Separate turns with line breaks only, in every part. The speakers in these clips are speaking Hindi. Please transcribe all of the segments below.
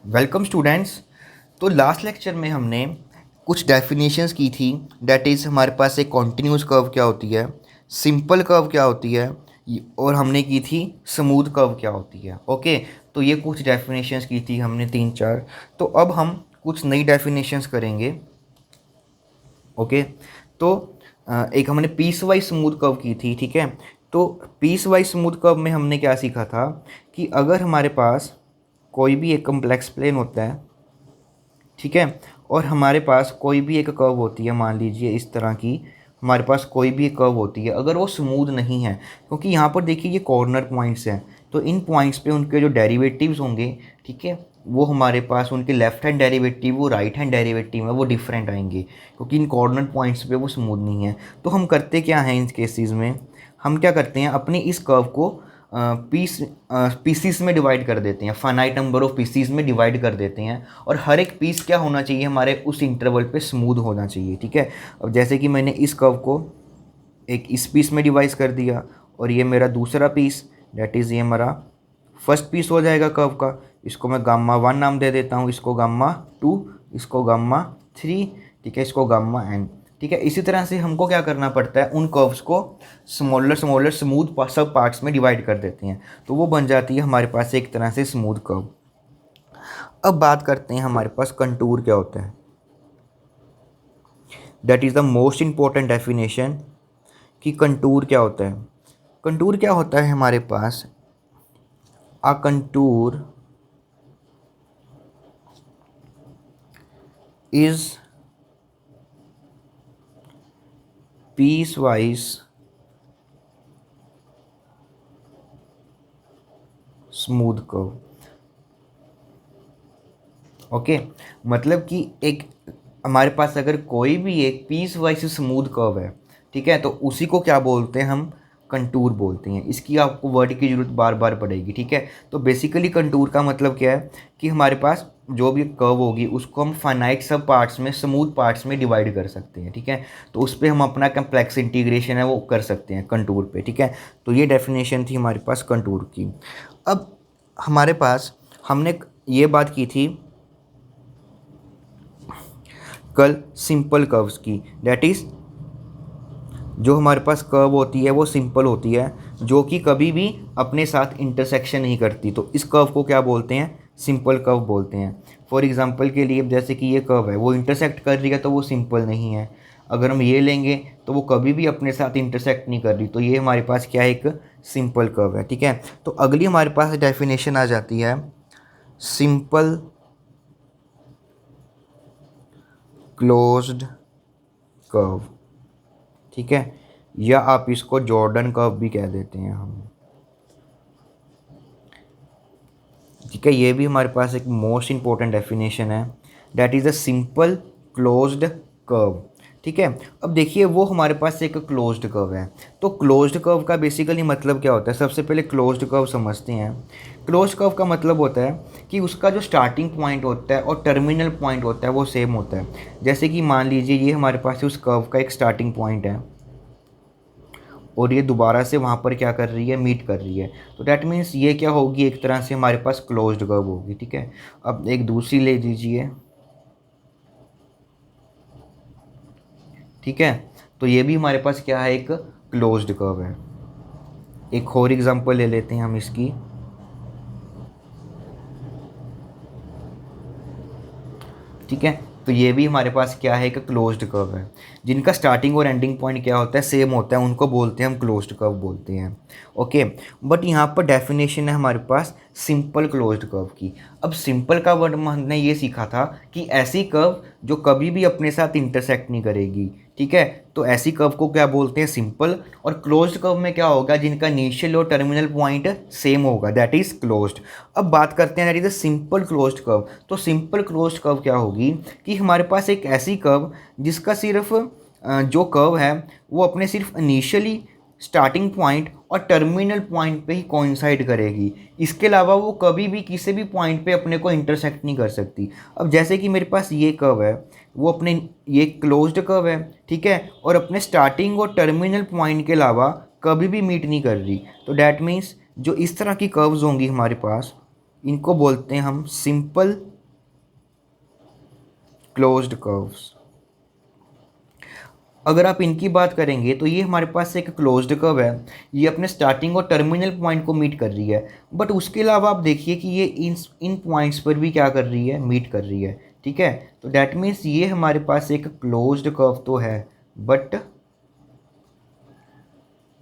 Welcome students. तो लास्ट लेक्चर में हमने कुछ डेफिनेशंस की थी। दैट इज़ हमारे पास एक कॉन्टिन्यूस कर्व क्या होती है, सिंपल कर्व क्या होती है, और हमने की थी स्मूथ कर्व क्या होती है। ओके, तो ये कुछ डेफिनेशंस की थी हमने तीन चार। तो अब हम कुछ नई डेफिनेशंस करेंगे। ओके, तो एक हमने पीस वाइज स्मूथ कर्व की थी। ठीक है, तो पीस वाइज स्मूथ कर्व में हमने क्या सीखा था कि अगर हमारे पास कोई भी एक कम्प्लेक्स प्लेन होता है, ठीक है, और हमारे पास कोई भी एक कर्व होती है, मान लीजिए इस तरह की हमारे पास कोई भी एक कर्व होती है, अगर वो स्मूथ नहीं है, क्योंकि यहाँ पर देखिए ये कॉर्नर पॉइंट्स हैं, तो इन पॉइंट्स पे उनके जो डेरिवेटिव्स होंगे, ठीक है, वो हमारे पास उनके लेफ्ट हैंड डेरिवेटिव वो राइट हैंड डेरिवेटिव है वो डिफरेंट आएंगे, क्योंकि इन कॉर्नर पॉइंट्स पे वो स्मूथ नहीं है। तो हम करते क्या हैं इन केसेस में, हम क्या करते हैं, अपने इस कर्व को पीसीस में डिवाइड कर देते हैं, फाइनाइट नंबर ऑफ पीसीस में डिवाइड कर देते हैं, और हर एक पीस क्या होना चाहिए हमारे उस इंटरवल पे स्मूथ होना चाहिए। ठीक है, अब जैसे कि मैंने इस कर्व को एक इस पीस में डिवाइड कर दिया, और ये मेरा दूसरा पीस, डेट इज़ ये हमारा फर्स्ट पीस हो जाएगा कर्व का। इसको मैं गामा वन नाम दे देता हूँ, इसको गामा टू, इसको गामा थ्री, ठीक है, इसको गामा एन। ठीक है, इसी तरह से हमको क्या करना पड़ता है, उन कर्व्स को स्मॉलर स्मॉलर स्मूथ सब पार्ट्स में डिवाइड कर देते हैं, तो वो बन जाती है हमारे पास एक तरह से स्मूथ कर्व। अब बात करते हैं हमारे पास कंटूर क्या होता है। That is the most important definition कि कंटूर क्या होता है। कंटूर क्या होता है हमारे पास, a contour is piecewise smooth curve. Okay, मतलब कि एक हमारे पास अगर कोई भी एक पीस वाइज स्मूथ कर्व है, ठीक है, तो उसी को क्या बोलते हैं हम, कंटूर बोलते हैं। इसकी आपको वर्ड की ज़रूरत बार बार पड़ेगी। ठीक है, तो बेसिकली कंटूर का मतलब क्या है कि हमारे पास जो भी कर्व होगी उसको हम फाइनाइट सब पार्ट्स में स्मूथ पार्ट्स में डिवाइड कर सकते हैं। ठीक है, तो उस पर हम अपना कम्प्लेक्स इंटीग्रेशन है वो कर सकते हैं कंटूर पे। ठीक है, तो ये डेफिनेशन थी हमारे पास कंटूर की। अब हमारे पास हमने ये बात की थी कल सिंपल कर्व्स की। दैट इज़ जो हमारे पास कर्व होती है वो सिंपल होती है, जो कि कभी भी अपने साथ इंटरसेक्शन नहीं करती, तो इस कर्व को क्या बोलते हैं, सिंपल कर्व बोलते हैं। फॉर एग्जांपल के लिए जैसे कि ये कर्व है वो इंटरसेक्ट कर रही है तो वो सिंपल नहीं है। अगर हम ये लेंगे तो वो कभी भी अपने साथ इंटरसेक्ट नहीं कर रही, तो ये हमारे पास क्या है, एक सिंपल कर्व है। ठीक है, तो अगली हमारे पास डेफिनेशन आ जाती है सिंपल क्लोज्ड कर्व। ठीक है, या आप इसको जॉर्डन कर्व भी कह देते हैं हम। ठीक है, ये भी हमारे पास एक मोस्ट इंपॉर्टेंट डेफिनेशन है, that is a simple closed curve. ठीक है, अब देखिए वो हमारे पास एक क्लोज्ड कर्व है, तो क्लोज्ड कर्व का बेसिकली मतलब क्या होता है, सबसे पहले क्लोज्ड कर्व समझते हैं। क्लोज्ड कर्व का मतलब होता है कि उसका जो स्टार्टिंग पॉइंट होता है और टर्मिनल पॉइंट होता है वो सेम होता है। जैसे कि मान लीजिए ये हमारे पास उस कर्व का एक स्टार्टिंग पॉइंट है, और ये दोबारा से वहाँ पर क्या कर रही है, मीट कर रही है, तो डैट मीन्स ये क्या होगी, एक तरह से हमारे पास क्लोज्ड कर्व होगी। ठीक है, अब एक दूसरी ले लीजिए। ठीक है, तो ये भी हमारे पास क्या है, एक क्लोज्ड कर्व है। एक और एग्जांपल ले लेते हैं हम इसकी। ठीक है, तो ये भी हमारे पास क्या है, एक क्लोज्ड कर्व है। जिनका स्टार्टिंग और एंडिंग पॉइंट क्या होता है, सेम होता है, उनको बोलते हैं हम क्लोज्ड कर्व बोलते हैं। ओके, बट यहाँ पर डेफिनेशन है हमारे पास सिंपल क्लोज्ड कर्व की। अब सिंपल का वर्ड हमने ये सीखा था कि ऐसी कर्व जो कभी भी अपने साथ इंटरसेक्ट नहीं करेगी। ठीक है, तो ऐसी कर्व को क्या बोलते हैं, सिंपल। और क्लोज्ड कर्व में क्या होगा, जिनका इनिशियल और टर्मिनल पॉइंट सेम होगा, दैट इज क्लोज्ड। अब बात करते हैं that is a simple closed curve. तो सिंपल क्लोज्ड कर्व क्या होगी कि हमारे पास एक ऐसी कर्व जिसका सिर्फ जो कर्व है वो अपने सिर्फ इनिशियली स्टार्टिंग पॉइंट और टर्मिनल पॉइंट पे ही कोइंसाइड करेगी, इसके अलावा वो कभी भी किसी भी पॉइंट पे अपने को इंटरसेक्ट नहीं कर सकती। अब जैसे कि मेरे पास ये कर्व है, वो अपने ये क्लोज्ड कर्व है, ठीक है, और अपने स्टार्टिंग और टर्मिनल पॉइंट के अलावा कभी भी मीट नहीं कर रही, तो डैट मीन्स जो इस तरह की कर्व्स होंगी हमारे पास, इनको बोलते हैं हम सिंपल क्लोज्ड कर्व्स। अगर आप इनकी बात करेंगे तो ये हमारे पास एक क्लोज्ड कर्व है, ये अपने स्टार्टिंग और टर्मिनल पॉइंट को मीट कर रही है, बट उसके अलावा आप देखिए कि ये इन पॉइंट्स पर भी क्या कर रही है, मीट कर रही है। ठीक है, तो डैट मीन्स ये हमारे पास एक क्लोज्ड कर्व तो है बट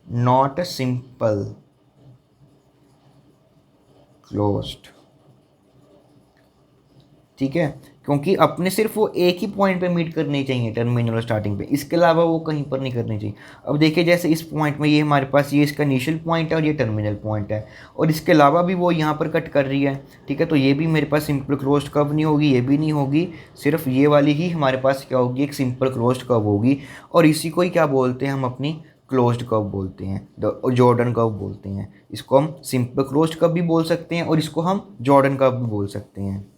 नॉट सिंपल क्लोज्ड। ठीक है, क्योंकि अपने सिर्फ वो एक ही पॉइंट पे मीट करनी चाहिए, टर्मिनल और स्टार्टिंग पे, इसके अलावा वो कहीं पर नहीं करनी चाहिए। अब देखिए जैसे इस पॉइंट में ये हमारे पास ये इसका इनिशियल पॉइंट है और ये टर्मिनल पॉइंट है, और इसके अलावा भी वो यहाँ पर कट कर रही है। ठीक है, तो ये भी मेरे पास सिंपल क्लोज्ड कर्व नहीं होगी, ये भी नहीं होगी, सिर्फ ये वाली ही हमारे पास क्या होगी, एक सिंपल क्लोज्ड कर्व होगी। और इसी को ही क्या बोलते हैं हम, अपनी क्लोज्ड कर्व बोलते हैं, जॉर्डन कर्व बोलते हैं। इसको हम सिंपल क्लोज्ड कर्व भी बोल सकते हैं और इसको हम जॉर्डन कर्व भी बोल सकते हैं।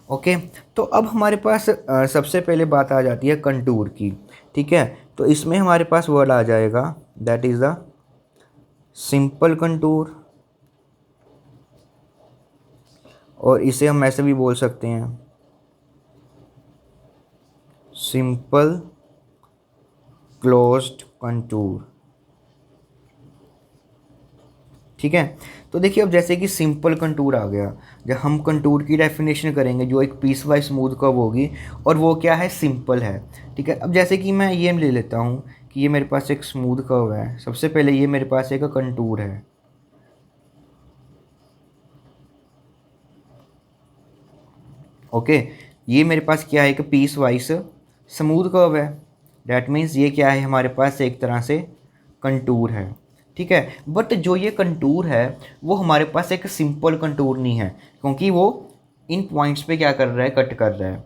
ओके, तो अब हमारे पास सबसे पहले बात आ जाती है कंटूर की। ठीक है, तो इसमें हमारे पास वर्ड आ जाएगा that is the simple contour, और इसे हम ऐसे भी बोल सकते हैं सिंपल क्लोज्ड कंटूर। ठीक है, तो देखिए अब जैसे कि सिंपल कंटूर आ गया, जब हम कंटूर की डेफिनेशन करेंगे जो एक पीस वाइज स्मूथ कर्व होगी, और वो क्या है, सिंपल है। ठीक है, अब जैसे कि मैं ये ले लेता हूँ कि ये मेरे पास एक स्मूथ कर्व है, सबसे पहले ये मेरे पास एक कंटूर है। ओके, ये मेरे पास क्या है, एक पीस वाइज स्मूथ कर्व है, डैट मीन्स ये क्या है, हमारे पास एक तरह से कंटूर है। ठीक है, बट जो ये कंटूर है वो हमारे पास एक सिंपल कंटूर नहीं है, क्योंकि वो इन पॉइंट्स पे क्या कर रहा है, कट कर रहा है,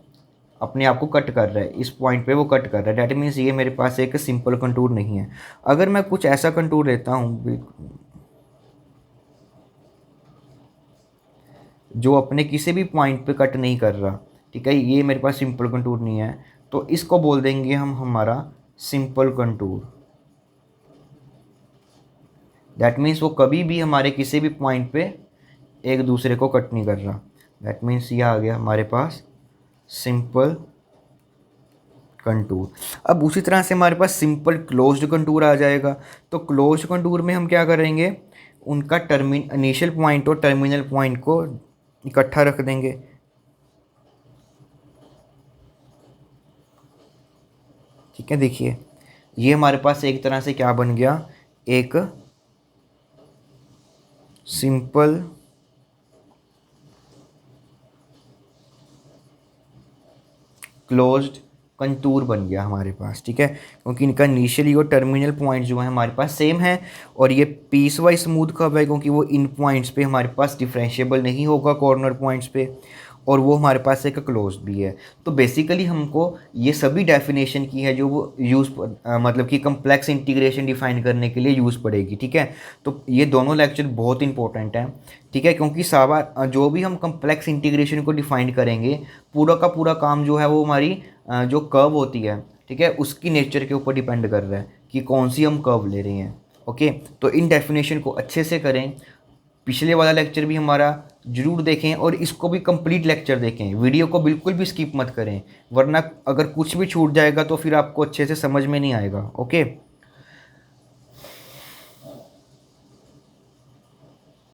अपने आप को कट कर रहा है, इस पॉइंट पे वो कट कर रहा है, डैट मीन्स ये मेरे पास एक सिंपल कंटूर नहीं है। अगर मैं कुछ ऐसा कंटूर लेता हूँ जो अपने किसी भी पॉइंट पे कट नहीं कर रहा, ठीक है, ये मेरे पास सिंपल कंटूर नहीं है, तो इसको बोल देंगे हम हमारा सिंपल कंटूर। दैट मीन्स वो कभी भी हमारे किसी भी पॉइंट पे एक दूसरे को कट नहीं कर रहा। दैट मीन्स ये आ गया हमारे पास सिंपल कंटूर। अब उसी तरह से हमारे पास सिंपल क्लोज्ड कंटूर आ जाएगा। तो क्लोज्ड कंटूर में हम क्या करेंगे, उनका इनिशियल पॉइंट और टर्मिनल पॉइंट को इकट्ठा रख देंगे। ठीक है, देखिए ये हमारे पास एक तरह से क्या बन गया, एक सिंपल क्लोज्ड कंटूर बन गया हमारे पास। ठीक है, क्योंकि इनका इनिशियली और टर्मिनल पॉइंट जो है हमारे पास सेम है, और ये पीस वाइज स्मूथ कर्व है क्योंकि वो इन पॉइंट्स पे हमारे पास डिफरेंशिएबल नहीं होगा कॉर्नर पॉइंट्स पे, और वो हमारे पास एक क्लोज भी है। तो बेसिकली हमको ये सभी डेफिनेशन की है जो वो मतलब कि कम्प्लेक्स इंटीग्रेशन डिफाइन करने के लिए यूज़ पड़ेगी। ठीक है, तो ये दोनों लेक्चर बहुत इंपॉर्टेंट हैं। ठीक है, क्योंकि सारा जो भी हम कम्प्लेक्स इंटीग्रेशन को डिफाइन करेंगे, पूरा का पूरा काम जो है वो हमारी जो कर्व होती है, ठीक है, उसकी नेचर के ऊपर डिपेंड कर रहा है कि कौन सी हम कर्व ले रहे हैं। ओके, तो इन डेफिनेशन को अच्छे से करें, पिछले वाला लेक्चर भी हमारा ज़रूर देखें, और इसको भी कंप्लीट लेक्चर देखें, वीडियो को बिल्कुल भी स्किप मत करें, वरना अगर कुछ भी छूट जाएगा तो फिर आपको अच्छे से समझ में नहीं आएगा। ओके।